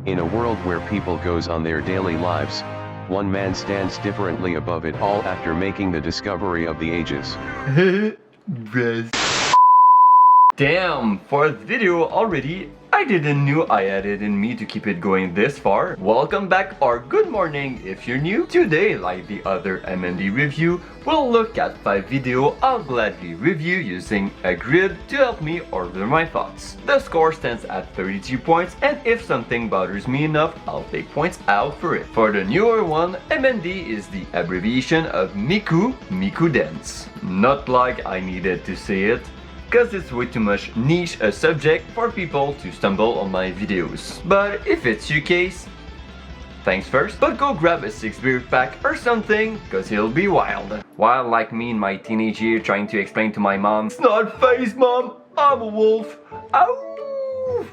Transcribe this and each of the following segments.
In a world where people goes on their daily lives, one man stands differently above it all after making the discovery of the ages. Damn, fourth video already. I didn't know I had it in me to keep it going this far. Welcome back or good morning if you're new. Today, like the other MMD review, we'll look at 5 videos I'll gladly review using a grid to help me order my thoughts. The score stands at 32 points, and if something bothers me enough, I'll take points out for it. For the newer one, MMD is the abbreviation of Miku Dance. Not like I needed to say it, because it's way too much niche a subject for people to stumble on my videos. But if it's your case, thanks first, but go grab a 6-beer pack or something, cause it'll be wild. While like me in my teenage year trying to explain to my mom, "It's not face, mom, I'm a wolf, ow!"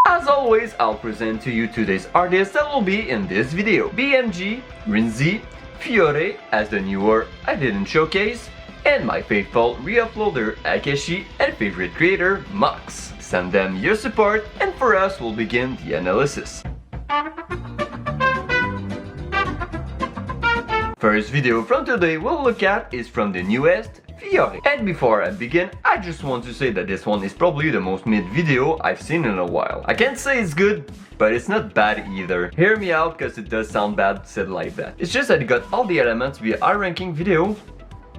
As always, I'll present to you today's artists that will be in this video. BMJ, Rinsyi, Fiorre as the newer I didn't showcase, and my faithful re-uploader Akashi and favorite creator Mox. Send them your support, and for us we'll begin the analysis. First video from today we'll look at is from the newest Fiorre. And before I begin, I just want to say that this one is probably the most mid video I've seen in a while. I can't say it's good, but it's not bad either. Hear me out, cause it does sound bad said like that. It's just that it got all the elements to be a high ranking video,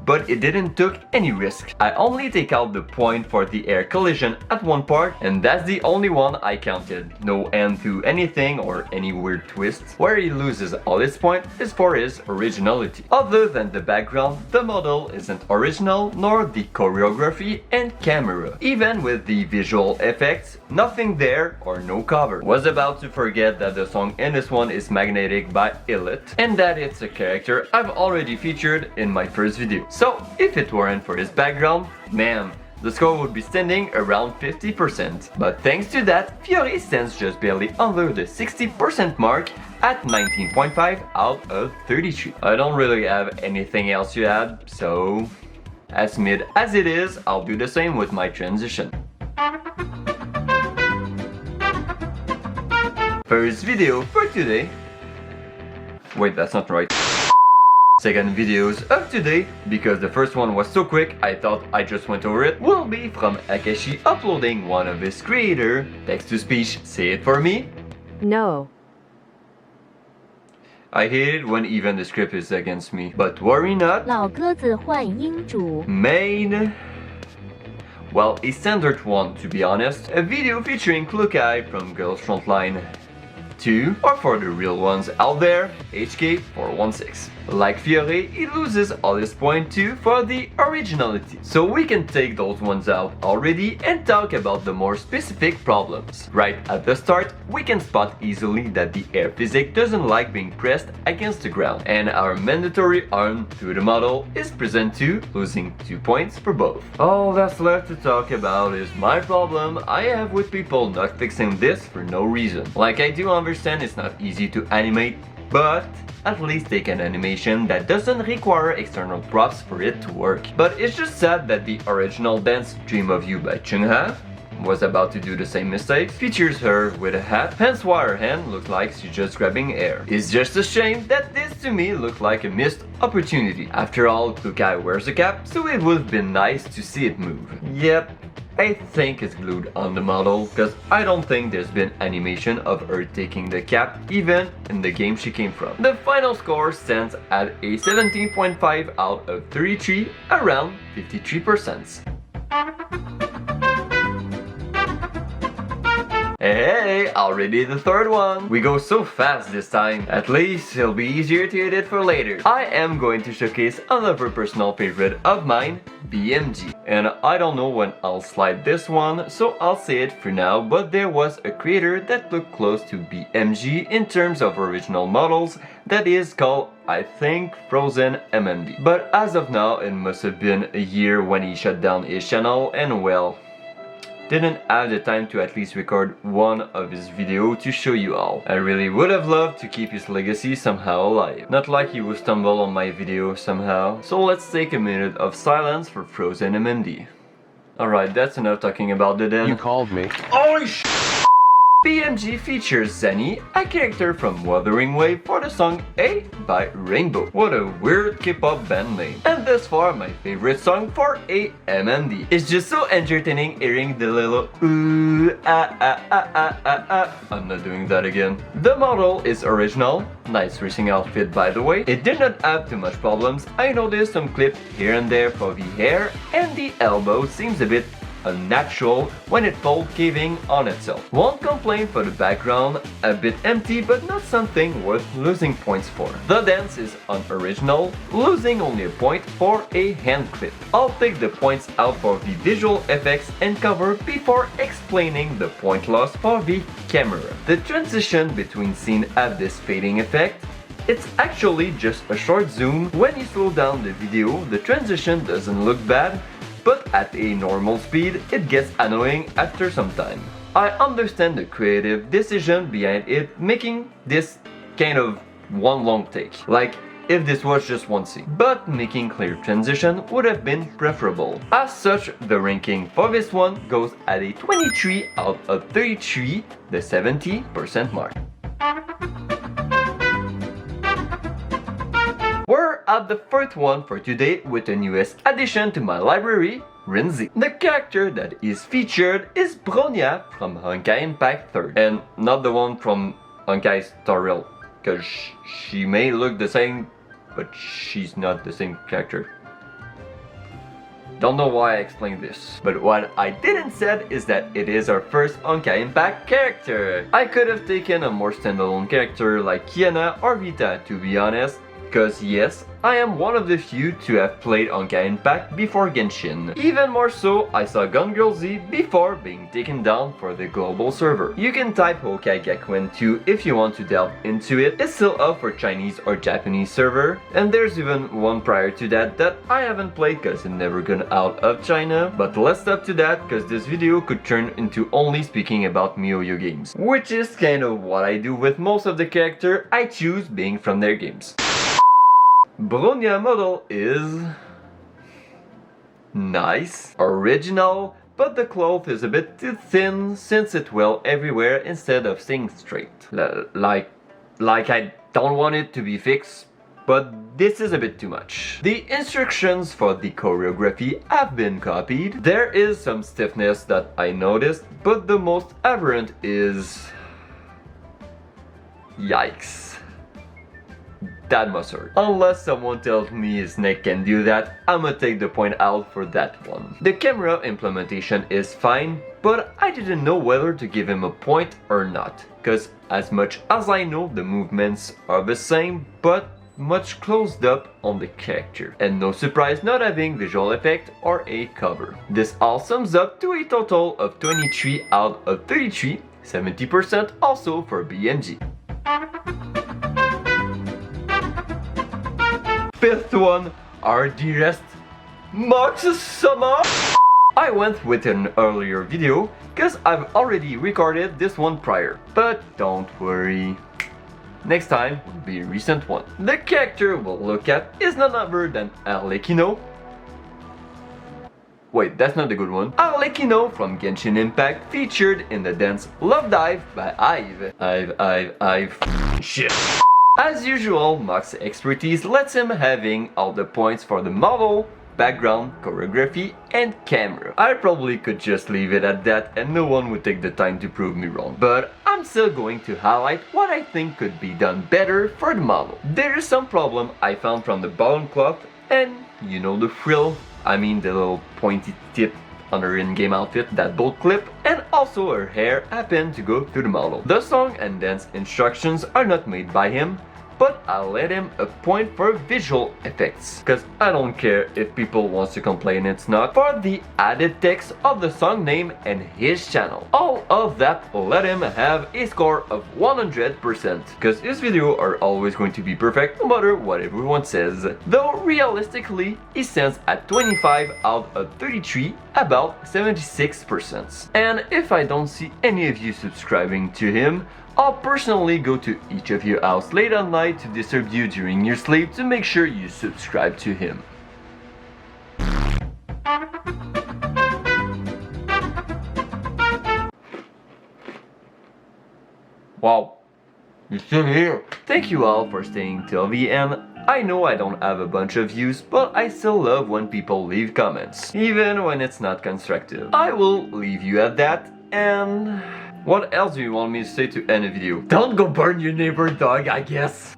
but it didn't took any risk. I only take out the point for the air collision at one part, and that's the only one I counted. No end to anything or any weird twists. Where he loses all his point is for his originality. Other than the background, the model isn't original, nor the choreography and camera. Even with the visual effects, nothing there or no cover. Was about to forget that the song in this one is Magnetic by Elite, and that it's a character I've already featured in my first video. So, if it weren't for his background, man, the score would be standing around 50%. But thanks to that, Fiorre stands just barely under the 60% mark at 19.5 out of 33. I don't really have anything else to add, so as mid as it is, I'll do the same with my transition. First video for today. Wait, that's not right. Second videos of today, because the first one was so quick I thought I just went over it, will be from Akashi uploading one of his creator. Text to speech, say it for me. No. I hate it when even the script is against me, but worry not. 老鸽子换阴主 Main. Well, a standard one to be honest. A video featuring Klukai from Girls Frontline 2, or for the real ones out there, HK416. Like Fiorre, he loses all his points too for the originality. So we can take those ones out already and talk about the more specific problems. Right at the start, we can spot easily that the air physics doesn't like being pressed against the ground, and our mandatory arm through the model is present too, losing 2 points for both. All that's left to talk about is my problem I have with people not fixing this for no reason. Like, I do understand it's not easy to animate, but at least take an animation that doesn't require external props for it to work. But it's just sad that the original dance Dream of You by Chungha was about to do the same mistake. Features her with a hat, hence why her hand looked like she's just grabbing air. It's just a shame that this to me looked like a missed opportunity. After all, Klukai wears a cap, so it would have been nice to see it move. Yep, I think it's glued on the model, because I don't think there's been animation of her taking the cap, even in the game she came from. The final score stands at a 17.5 out of 33, around 53%. Hey, already the third one! We go so fast this time. At least it'll be easier to edit for later. I am going to showcase another personal favorite of mine, BMJ. And I don't know when I'll slide this one, so I'll say it for now, but there was a creator that looked close to BMJ in terms of original models that is called, I think, Frozen MMD. But as of now, it must have been a year when he shut down his channel, and well, didn't have the time to at least record one of his videos to show you all. I really would have loved to keep his legacy somehow alive. Not like he would stumble on my video somehow. So let's take a minute of silence for Frozen MMD. Alright, that's enough talking about the dead. You called me. Holy sh**! BMG features Zani, a character from Wuthering Wave, for the song A by Rainbow. What a weird K-pop band name. And thus far, my favorite song for a MMD. It's just so entertaining hearing the little ooh, ah, ah, ah, ah, ah, ah. I'm not doing that again. The model is original. Nice racing outfit, by the way. It did not have too much problems. I noticed some clip here and there for the hair, and the elbow seems a bit unnatural when it folds caving on itself. Won't complain for the background, a bit empty but not something worth losing points for. The dance is unoriginal, losing only a point for a hand clip. I'll take the points out for the visual effects and cover before explaining the point loss for the camera. The transition between scenes have this fading effect. It's actually just a short zoom. When you slow down the video, the transition doesn't look bad, but at a normal speed, it gets annoying after some time. I understand the creative decision behind it, making this kind of one long take, like if this was just one scene. But making clear transition would have been preferable. As such, the ranking for this one goes at a 23 out of 33, the 70% mark. We're at the fourth one for today with the newest addition to my library, Rinsyi. The character that is featured is Bronya from Honkai Impact 3, and not the one from Honkai Star Rail, cause she may look the same, but she's not the same character. Don't know why I explained this, but what I didn't said is that it is our first Honkai Impact character. I could have taken a more standalone character like Yeh I or Vita, to be honest, because yes, I am one of the few to have played Honkai Impact before Genshin. Even more so, I saw Gun Girl Z before being taken down for the global server. You can type Honkai Gakuen 2 if you want to delve into it. It's still up for Chinese or Japanese server, and there's even one prior to that that I haven't played because it never gone out of China. But let's stop to that because this video could turn into only speaking about MiHoYo games, which is kind of what I do with most of the character I choose being from their games. Bronya model is nice, original, but the cloth is a bit too thin since it will everywhere instead of staying straight. Like I don't want it to be fixed, but this is a bit too much. The instructions for the choreography have been copied. There is some stiffness that I noticed, but the most aberrant is... yikes. That must hurt. Unless someone tells me his neck can do that, I'ma take the point out for that one. The camera implementation is fine, but I didn't know whether to give him a point or not, cause as much as I know the movements are the same, but much closed up on the character. And no surprise not having visual effect or a cover. This all sums up to a total of 23 out of 33, 70% also for BMG. Fifth one, our dearest Mox YT. I went with an earlier video because I've already recorded this one prior, but don't worry, next time will be a recent one. The character we'll look at is none other than Arlecchino. Wait, that's not the good one. Arlecchino from Genshin Impact, featured in the dance Love Dive by I've shit. As usual, Mox's expertise lets him having all the points for the model, background, choreography, and camera. I probably could just leave it at that and no one would take the time to prove me wrong, but I'm still going to highlight what I think could be done better for the model. There is some problem I found from the bottom cloth and you know the frill, I mean the little pointy tip on her in-game outfit, that bolt clip, and also her hair happened to go through the model. The song and dance instructions are not made by him, but I'll let him a point for visual effects, cause I don't care if people want to complain it's not, for the added text of the song name and his channel. All of that let him have a score of 100%, cause his videos are always going to be perfect no matter what everyone says, though realistically he stands at 25 out of 33, about 76%. And if I don't see any of you subscribing to him, I'll personally go to each of your house late at night to disturb you during your sleep to make sure you subscribe to him. Wow, you're still here. Thank you all for staying till the end. I know I don't have a bunch of views, but I still love when people leave comments, even when it's not constructive. I will leave you at that, and what else do you want me to say to end a video? Don't go burn your neighbor dog, I guess.